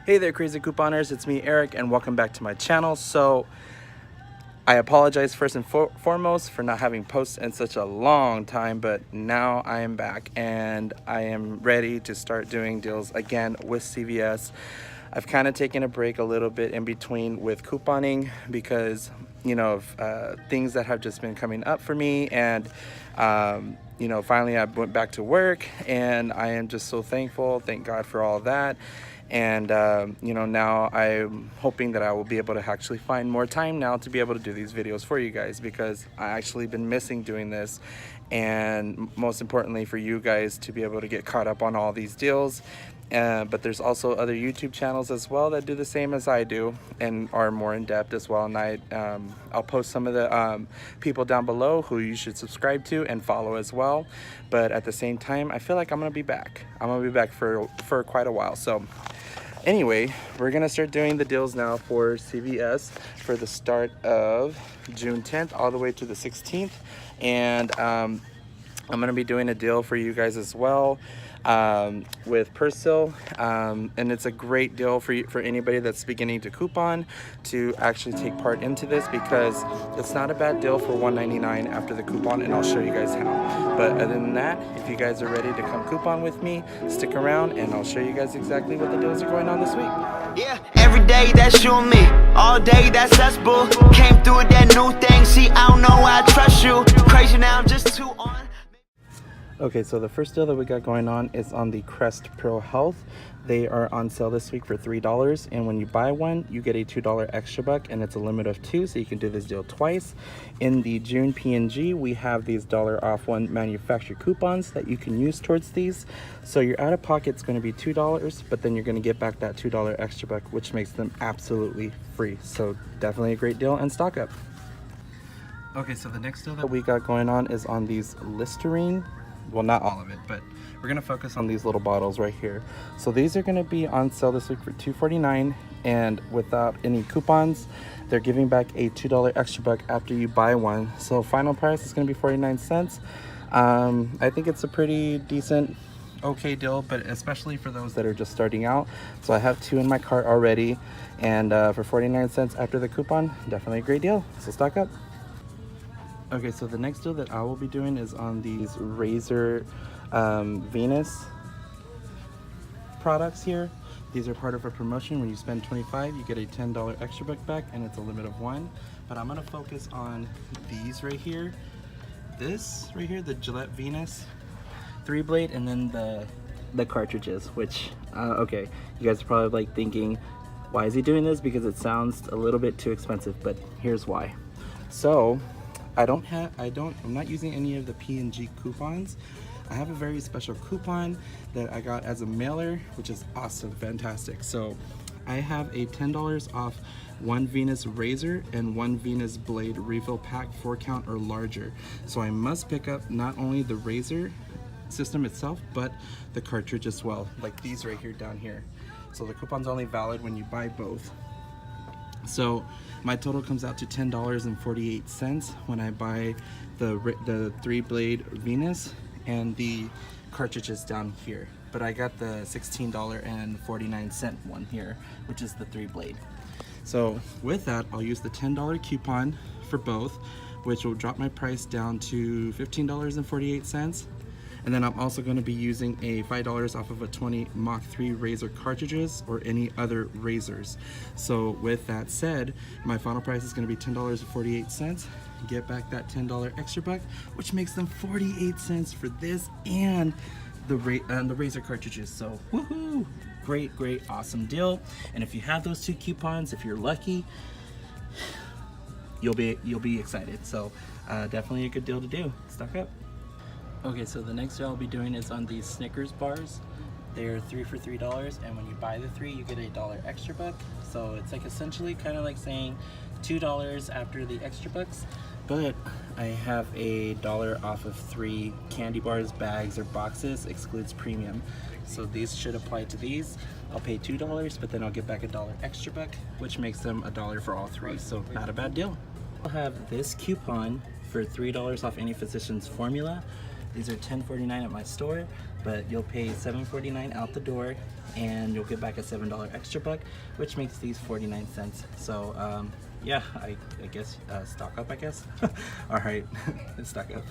Hey there, crazy couponers, it's me, Eric, and welcome back to my channel. So I apologize first and foremost for not having posts in such a long time, but now I am back and I am ready to start doing deals again with CVS. I've kind of taken a break a little bit in between with couponing because, you know, of things that have just been coming up for me, and you know, finally I went back to work and I am just so thankful. Thank God for all of that. And you know, now I'm hoping that I will be able to actually find more time now to be able to do these videos for you guys, because I actually been missing doing this, and most importantly for you guys to be able to get caught up on all these deals. But there's also other YouTube channels as well that do the same as I do and are more in depth as well, and I'll post some of the people down below who you should subscribe to and follow as well. But at the same time, I feel like I'm gonna be back for quite a while. So anyway, we're gonna start doing the deals now for CVS for the start of June 10th all the way to the 16th. And I'm gonna be doing a deal for you guys as well with Persil, and it's a great deal for anybody that's beginning to coupon to actually take part into this, because it's not a bad deal for $1.99 after the coupon, and I'll show you guys how. But other than that, if you guys are ready to come coupon with me, stick around and I'll show you guys exactly what the deals are going on this week. Yeah, every day that's you and me, all day that's us, boo. Came through with that new thing, see, I don't know why I trust you. Crazy now, I'm just too on. Okay, so the first deal that we got going on is on the Crest Pro Health. They are on sale this week for $3, and when you buy one, you get a $2 extra buck, and it's a limit of 2, so you can do this deal twice. In the June P&G, we have these $1 one manufacturer coupons that you can use towards these. So your out of pocket's going to be $2, but then you're going to get back that $2 extra buck, which makes them absolutely free. So definitely a great deal, and stock up. Okay, so the next deal that we got going on is on these Listerine. Well, not all of it, but we're gonna focus on these little bottles right here. So these are gonna be on sale this week for $2.49, and without any coupons, they're giving back a $2 extra buck after you buy one. So final price is gonna be 49 cents. I think it's a pretty decent, okay deal, but especially for those that are just starting out. So I have 2 in my cart already, and for 49 cents after the coupon, definitely a great deal. So stock up. Okay, so the next deal that I will be doing is on these Razor Venus products here. These are part of a promotion. When you spend $25, you get a $10 extra buck back, and it's a limit of 1. But I'm gonna focus on these right here. This right here, the Gillette Venus 3-blade, and then the cartridges, which, okay, you guys are probably like thinking, why is he doing this? Because it sounds a little bit too expensive, but here's why. So, I'm not using any of the P&G coupons. I have a very special coupon that I got as a mailer, which is awesome, fantastic. So I have a $10 off 1 Venus razor and 1 Venus blade refill pack, 4 count or larger. So I must pick up not only the razor system itself, but the cartridge as well, like these right here down here. So the coupon's only valid when you buy both. So my total comes out to $10.48 when I buy the 3-blade Venus and the cartridges down here. But I got the $16.49 one here, which is the 3-blade. So with that, I'll use the $10 coupon for both, which will drop my price down to $15.48. And then I'm also going to be using a $5 off of a 20 Mach 3 razor cartridges or any other razors. So with that said, my final price is going to be $10.48. Get back that $10 extra buck, which makes them 48 cents for this and the razor cartridges. So woohoo! Great, awesome deal. And if you have those 2 coupons, if you're lucky, you'll be excited. So definitely a good deal to do. Stock up. Okay, so the next deal I'll be doing is on these Snickers bars. They're 3 for $3, and when you buy the 3, you get a $1 extra buck. So it's like essentially kind of like saying $2 after the extra bucks. But I have a $1 off of 3 candy bars, bags, or boxes, excludes premium. So these should apply to these. I'll pay $2, but then I'll get back a $1 extra buck, which makes them $1 for all 3. So not a bad deal. I'll have this coupon for $3 off any physician's formula. These are $10.49 at my store. but you'll pay $7.49 out the door, and you'll get back a $7 extra buck, which makes these 49 cents. So yeah, I guess stock up, I guess. All right, let's stock up.